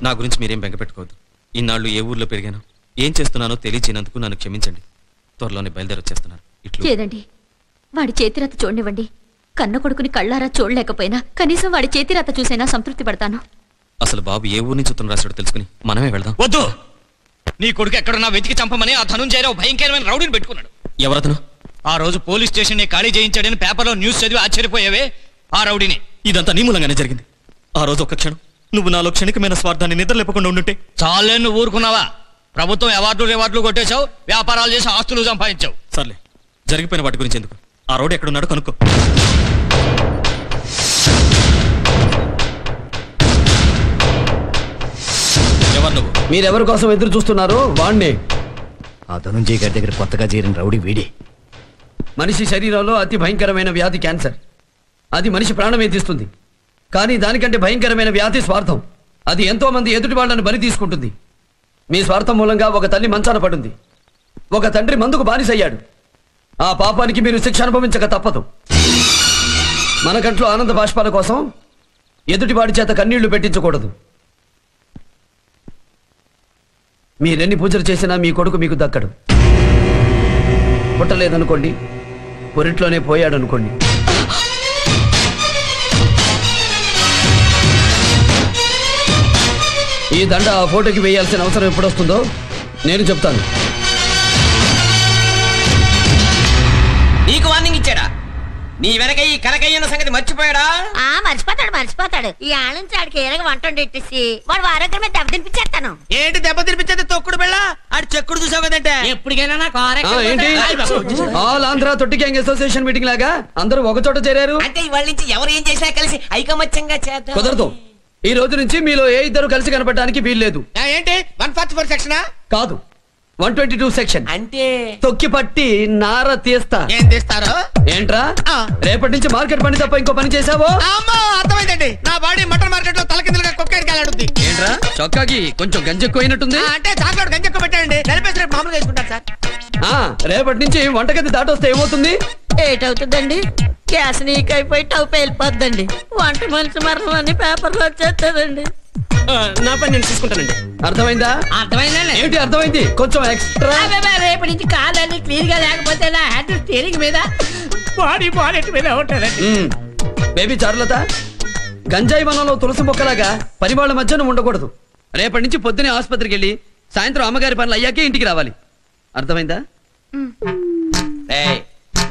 నా గురించి మీరేం బెంగపెట్టుకోవద్దు. ఇన్నాళ్ళు ఏ ఊర్లో పెరిగానో ఏం చేస్తున్నానో తెలియచేయనందుకు నన్ను క్షమించండి. త్వరలోనే బయలుదేరి వచ్చేస్తున్నాను. లేదండి, వాడి చేతిరాత చూడనివ్వండి. కన్న కొడుకుని కళ్ళారా చూడలేకపోయినా కనీసం వాడి చేతిరాత చూసైనా సంతృప్తి పడతాను. అసలు బాబు ఏ ఊరి నుంచి ఉత్తరం రాశాడో తెలుసుకుని మనమే వెళ్దాం. వద్దు, నీ కొడుకు ఎక్కడున్నా వెతికి చంపమని ఆ ధనుంజయరావు భయంకరమైన రౌడీని పెట్టుకున్నాడు. ఎవరతను? ఆ రోజు పోలీస్ స్టేషన్ ని ఖాళీ చేయించాడని పేపర్లో న్యూస్ చదివి ఆశ్చర్యపోయావే, ఆ రౌడీని. ఇదంతా నీ మూలంగానే జరిగింది. ఆ రోజు ఒక్క క్షణం నువ్వు నాలో క్షణికమైన స్వార్థాన్ని నిద్రలేపకుండా ఉండుంటే. చాలే నువ్వు ఊరుకున్నావా? ప్రభుత్వం అవార్డులు కొట్టేశావు, వ్యాపారాలు చేసి ఆస్తులు సంపాదించావు. సర్లే, జరిగిపోయిన వాటి గురించి ఎందుకు? ఆ రోడ్డు ఎక్కడున్నాడో కనుక్కో. ఎవరు నువ్వు? మీరెవరి కోసం ఎదురు చూస్తున్నారు? వాణ్ణి. ఆ ధనుంజయ్ గారి దగ్గర కొత్తగా చేరిన రౌడీ వీడే. మనిషి శరీరంలో అతి భయంకరమైన వ్యాధి క్యాన్సర్. అది మనిషి ప్రాణమే తీస్తుంది. కానీ దానికంటే భయంకరమైన వ్యాధి స్వార్థం. అది ఎంతో మంది ఎదుటి వాళ్ళని బలి తీసుకుంటుంది. మీ స్వార్థం మూలంగా ఒక తల్లి మంచాన పడింది, ఒక తండ్రి మందుకు బానిసయ్యాడు. ఆ పాపానికి మీరు శిక్ష అనుభవించక తప్పదు. మన కంట్లో ఆనంద బాష్పాల కోసం ఎదుటివాడి చేత కన్నీళ్లు పెట్టించకూడదు. మీరెన్ని పూజలు చేసినా మీ కొడుకు మీకు దక్కడు. పుట్టలేదనుకోండి, పొరిట్లోనే పోయాడనుకోండి. ఈ దండ ఆ ఫోటోకి వేయాల్సిన అవసరం ఎప్పుడొస్తుందో నేను చెప్తాను. నీకు వార్నింగ్ ఇచ్చాడా? నీ వెనక ఈ కనకయ్యన్న సంగతి మర్చిపోయాడా? మర్చిపోతాడు. ఈ ఆళ్ళ నుంచి ఆడికి ఏరగా వంట వండెట్టేసి వాడు ఆరోగ్యం మీద దెబ్బ తినిపించేస్తాను. ఏంటి దెబ్బ తినిపించేది? తొక్కుడు బిళ్ళ ఆడి చెక్కుడు చూసావు కదంటే. ఎప్పటికైనా నాకు ఏంటి ఆల్ ఆంధ్ర తొట్టి గ్యాంగ్ అసోసియేషన్ మీటింగ్ లాగా అందరూ ఒక చోట చేరారు. అంటే ఇవాళ నుంచి ఎవరు ఏం చేసినా కలిసి ఐకమత్యంగా చేద్దాం. కుదరదు. ఈ రోజు నుంచి మీలో ఏ ఇద్దరు కలిసి కనపడడానికి వీల్లేదు. ఏంటి 144 సెక్షన్? కాదు, 122 సెక్షన్. అంటే తొక్కి పట్టి నార తీస్తా. ఏం తీస్తారో ఏంట్రా? రేపటి నుంచి మార్కెట్ పని తప్ప ఇంకో పని చేసావో? అమ్మో, అర్థమైందండి. నా బాడీ మటన్ మార్కెట్ లో తలకిందులుగా కుక్కడికి వెళ్ళాడుద్ది. ఏంట్రా చొక్కాకి కొంచెం గంజి ఎక్కువైనట్టుంది. అంటే చాక్లెట్ గంజి ఎక్కువ పెట్టండి, నలిపేసి రేపు మామూలుగా వేసుకుంటారు సార్. రేపటి నుంచి వంటగది దాటొస్తే ఏమవుతుంది? ఏటవుతుందండి? గ్యాస్ లీక్ అయిపోయి టవ్ పేలిపోద్దండి. వంట మనిషి మరణం అని పేపర్లో వచ్చేస్తుందండి. నా పని నేను చూసుకుంటానండి. అర్థమైందా? అర్థమైందండి. ఏంటి అర్థమైంది? కొంచెం ఎక్స్ట్రా. రేపటి నుంచి కాళ్ళని క్లియర్ గా లేకపోతే నా హెడ్ స్టీరింగ్ మీద, బాడీ బాలెట్ మీద ఉంటుందండి. బేబీ చారులత, గంజాయి వనంలో తులసి మొక్కలాగా పని వాళ్ళ మధ్యన ఉండకూడదు. రేపటి నుంచి పొద్దునే ఆసుపత్రికి వెళ్ళి సాయంత్రం అమ్మగారి పనులు అయ్యాకే ఇంటికి రావాలి. అర్థమైందా?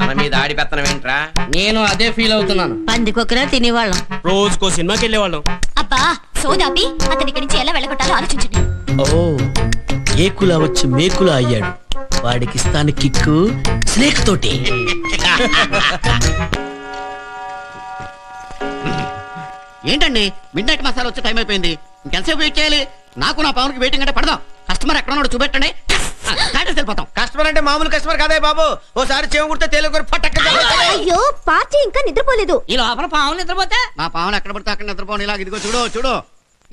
మన మీద ఆడి పెత్తనం ఏంట్రా? నేను అదే ఫీల్ అవుతున్నాను. పందికొక్కరా తినేవాళ్ళం, రోజుకో సినిమాకి వెళ్ళేవాళ్ళం. అబ్బా సోదాపి, అతని ఇక్కడి నుంచి ఎలా వెళ్ళగొట్టాలో ఆలోచించండి. ఓ, ఏకులా వచ్చి మేకులా అయ్యాడు. వాడికి ఇస్తాను కిక్కు స్నేక్ తోటి. ఏంటండి మిడ్ నైట్ మసాలా వచ్చే టైం అయిపోయింది. ఇంకెంతసేపు వెయిట్ చేయాలి? నాకు నా పవన్కి వెయిటింగ్ అంటే పడదాం. కస్టమర్ ఎక్కడ ఉన్నాడో చూపెట్టండి, వెళ్ళిపోతాం. కస్టమర్ అంటే మామూలు కస్టమర్ కాదే బాబు. ఓసారి చెవు కుడితే తేలిక పట్టక. అయ్యో, పార్టీ ఇంకా నిద్రపోలేదు. ఈ లోపల పావులు నిద్రపోతే నా పవన్ ఎక్కడ పడితే అక్కడ నిద్రపోని. ఇలాగ ఇదిగో చూడు చూడు,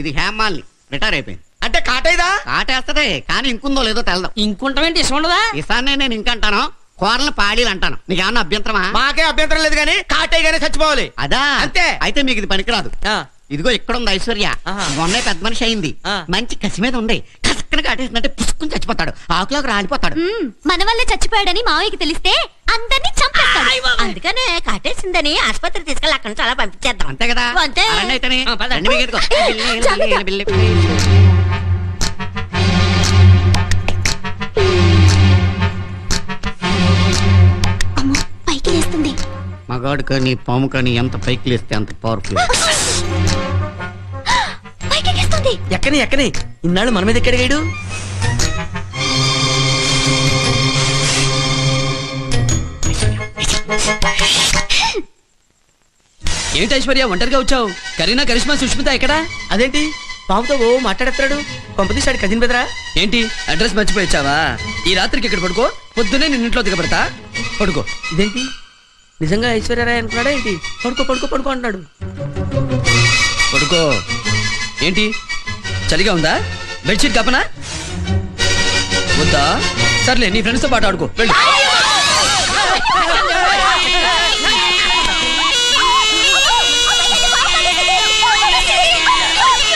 ఇది హేమాల్ని రిటైర్ అయిపోయింది. అంటే కాటేదా? కాటేస్తదే, కానీ ఇంకుందో లేదో తెలదాం. ఇంకుంటామేంటి? ఇష్టం ఉండదా? ఇసాన్నే నేను ఇంకంటాను, కూరలను పాడీలు అంటాను. నీకేమన్నా అభ్యంతరమా? మాకే అభ్యంతరం లేదు, కానీ కాటేగానే చచ్చిపోవాలి. అదా అంతే. అయితే మీకు ఇది పనికిరాదు. ఇదిగో ఇక్కడ ఉంది ఐశ్వర్య. మొన్నే పెద్ద మనిషి అయింది. మంచి కసి మీద ఉంది. కసక్కన కాటేసిందంటే పుసుకుని చచ్చిపోతాడు, ఆకులోకి రాలిపోతాడు. మన వల్లే చచ్చిపోయాడని మావయ్యకి తెలిస్తే అందరినీ చంపేస్తాడు. అందుకనే కాటేసిందని ఆసుపత్రి తీసుకెళ్ళి అక్కడ నుంచి అలా పంపించేద్దాం. అంతే కదా? అంతే. అయితేనే రండి, మీకు ఎదుగో. అమ్మో, పైకి లేస్తుంది. మగాడు కానీ పాము కానీ ఎంత పైకి లేస్తే అంత పవర్ఫుల్. ఎక్కని ఎక్కని ఇన్నాళ్ళు మన మీద ఎక్కడిగాడు? ఏంటి ఐశ్వర్య ఒంటరిగా వచ్చావు? కరీనా, కరిష్మా, సుష్మిత ఎక్కడా? అదేంటి పాముతో ఓ మాట్లాడేస్తాడు? పంపదీశాడు కజిన్ బెదరా. ఏంటి అడ్రస్ మర్చిపోయొచ్చావా? ఈ రాత్రికి ఇక్కడ పడుకో, పొద్దునే నేను ఇంట్లో దిగబడతా. పడుకో. ఇదేంటి నిజంగా ఐశ్వర్యరాయ్ అనుకున్నాడా ఏంటి? పడుకో పడుకో పడుకో అంటున్నాడు. పడుకో. ఏంటి చలిగా ఉందా? బెడ్షీట్ కప్పనా? వద్దా? సర్లే, నీ ఫ్రెండ్స్ తో పాటు ఆడుకో, వెళ్ళు.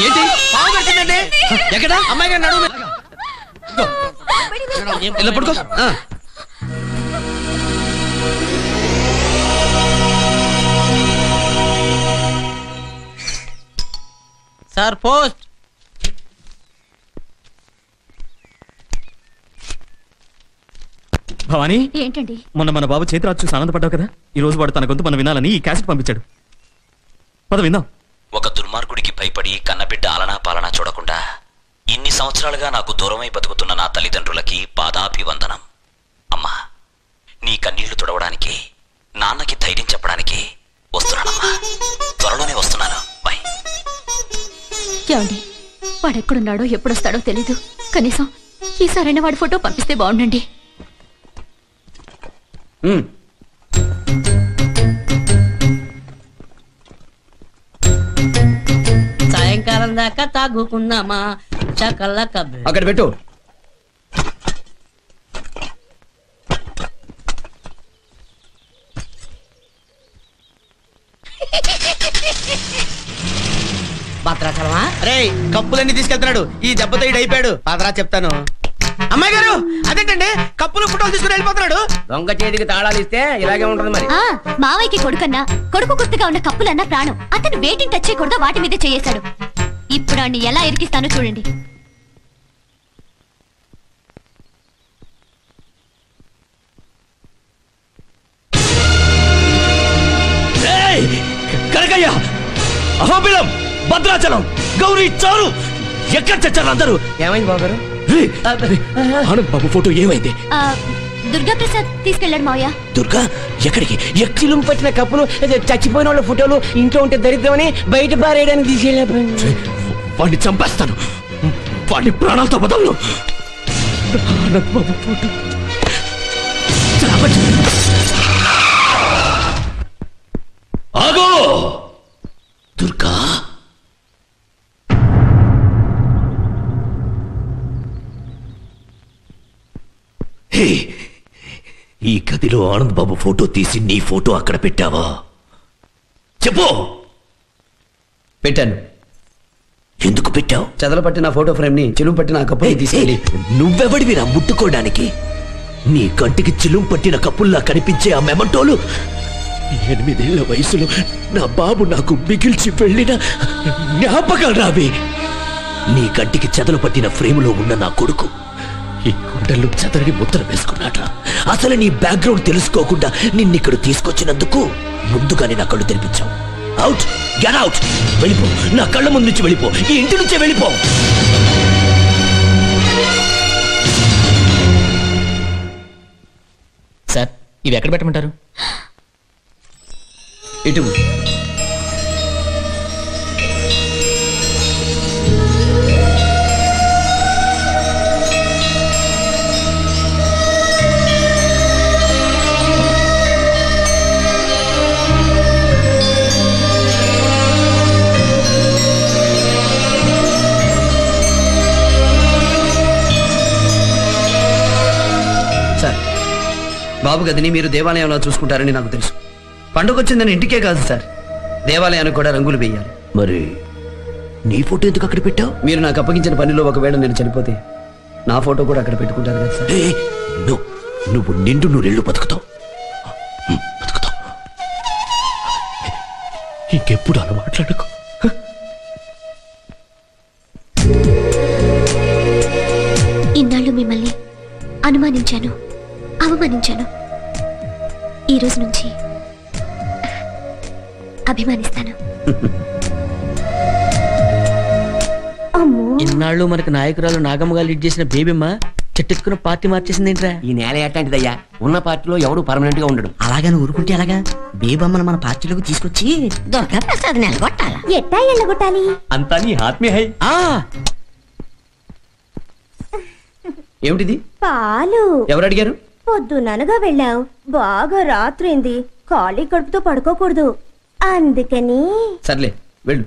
ఏంటి పాము కరిచిందండి. ఎక్కడ అమ్మాయి గారు నడుము ఇలా పడుకో సార్ పోస్ట్. భవానీ, ఏంటండి? మొన్న మన బాబు చేతిరాజు చూసి ఆనందపడ్డావు కదా, ఈ రోజు వాడు తన గొంతు మనం వినాలని ఈ క్యాసెట్ పంపించాడు. పద విందాం. ఒక దుర్మార్గుడికి భయపడి కన్నబిడ్డ ఆలనా పాలనా చూడకుండా ఇన్ని సంవత్సరాలుగా నాకు దూరమై బతుకుతున్న నా తల్లిదండ్రులకి పాదాభివందనం. అమ్మా, నీ కన్నీళ్లు తుడవడానికి, నాన్నకి ధైర్యం చెప్పడానికి వస్తున్నానమ్మా. త్వరలోనే వస్తున్నాను. బై. ఏమండి, వాడెక్కడున్నాడో ఎప్పుడొస్తాడో తెలీదు. కనీసం ఈసారైనా వాడి ఫోటో పంపిస్తే బాగుండండి. సాయంకాలం దాకా తాగుకుందామా చకల్ల కబ్బే. అక్కడ పెట్టు. భద్రాచలమా? అరే కప్పులన్నీ తీసుకెళ్తున్నాడు. ఈ దెబ్బతో ఇడు అయిపోయాడు. పదరా చెప్తాను. అమ్మాయి గారు అదేంటండి కప్పులు ఫోటోలు తీసుకుని వెళ్ళిపోతున్నాడు. దొంగ చేతికి తాళాలు ఇస్తే ఇలాగే ఉంటుంది మరి. మావయ్యకి కొడుకన్నా, కొడుకు గుర్తుగా ఉన్న కప్పులన్నా ప్రాణం. అతను వేటిని టచ్ చేయకూడదో వాటి మీద చేయేశాడు. ఇప్పుడు ఆడిని ఎలా ఇరికిస్తానో చూడండి. కనకయ్య, అహోబిలం, భద్రాచలం, గౌరీ, చారు ఎక్కడ చచ్చారు అందరూ? ఏమైంది బాబు? ఆనంద్ బాబు ఫోటో ఏమైంది? దుర్గా ప్రసాద్ తీసుకెళ్ళాడు మావయ్య. దుర్గా ఎక్కడికి? చిలుము పట్టిన కప్పులు చచ్చిపోయిన వాళ్ళ ఫోటోలు ఇంట్లో ఉంటే దరిద్రమని బయట బారేయడానికి తీసుకెళ్ళా. వాడిని చంపేస్తాను. వాడిని ప్రాణాలతో బదలను. ఆనంద్ బాబు ఫోటో ఆగో. దుర్గా, ఈ గదిలో ఆనంద్ బాబు ఫోటో తీసి నీ ఫోటో అక్కడ పెట్టావా? చెప్పు. పెట్టాను. ఎందుకు పెట్టావు? చెదలు పట్టిన ఫోటో ఫ్రేమ్ ని చిలుం పట్టిన కప్పులు తీసుకెళ్ళి. నువ్వెవడివిరా ముట్టుకోవడానికి? నీ కంటికి చిలుం పట్టిన కప్పుల్లా కనిపించే ఆ మెమంటోలు 8 ఏళ్ల వయసులో నా బాబు నాకు మిగిల్చి వెళ్ళిన జ్ఞాపకాలు రావి. నీ కంటికి చెదలు పట్టిన ఫ్రేములో ఉన్న నా కొడుకు ఈ గుండెల్లో చెదరని ముద్ర వేసుకున్నాడ్రా. అసలు నీ బ్యాక్గ్రౌండ్ తెలుసుకోకుండా నిన్నిక్కడ తీసుకొచ్చినందుకు ముందుగానే నా కళ్ళు తెరిపించావు. Out, get out. వెళ్ళిపో, నా కళ్ళ ముందు నుంచి వెళ్ళిపో. ఈ ఇంటి నుంచే వెళ్ళిపో. సార్, ఇవి ఎక్కడ పెట్టమంటారు? ఇటు. సార్, బాబు గదిని మీరు దేవాలయంలో చూసుకుంటారని నాకు తెలుసు. పండుగ వచ్చిందని ఇంటికే కాదు సార్, దేవాలయానికి కూడా రంగులు వేయాలి. మరి నీ ఫోటో ఎందుకు అక్కడ పెట్టావు? మీరు నాకు అప్పగించిన పనిలో ఒకవేళ నేను చనిపోతే నా ఫోటో కూడా అక్కడ పెట్టుకుంటారు కదా సార్. నువ్వు నిండు నూరెళ్ళు బతుకుతావు. ఇంకెప్పుడు అలా మాట్లాడకు. ఇన్నాళ్ళు మిమ్మల్ని అనుమానించాను, అవమానించాను. ఈ రోజు నుంచి అభిమానిస్తాను. ఇన్నాళ్ళు మనకు నాయకురాలు నాగమ్మగా లీడ్ చేసిన బేబీమ్మ చెట్టెత్తుకున్న పార్టీ మార్చేసిందేంట్రా? ఈ నేల ఎట్లాంటిదయ్యా, ఉన్న పార్టీలో ఎవడు పర్మనెంట్ గా ఉండడు. అలాగని ఊరుకుంటే అలాగా? బేబమ్మను మన పార్టీలోకి తీసుకొచ్చి దుర్గా ప్రసాద్ నిలగొట్టాలా? ఎట్టా ఎల్లగొట్టాలి? అంతా నీ ఆత్మీయ హై. ఏమిటిది? పాలు. ఎవరు అడిగారు? పొద్దుననగా వెళ్ళావు, బాగా రాత్రింది, ఖాళీ కడుపుతో పడుకోకూడదు అందుకని. సర్లే వెళ్ళు.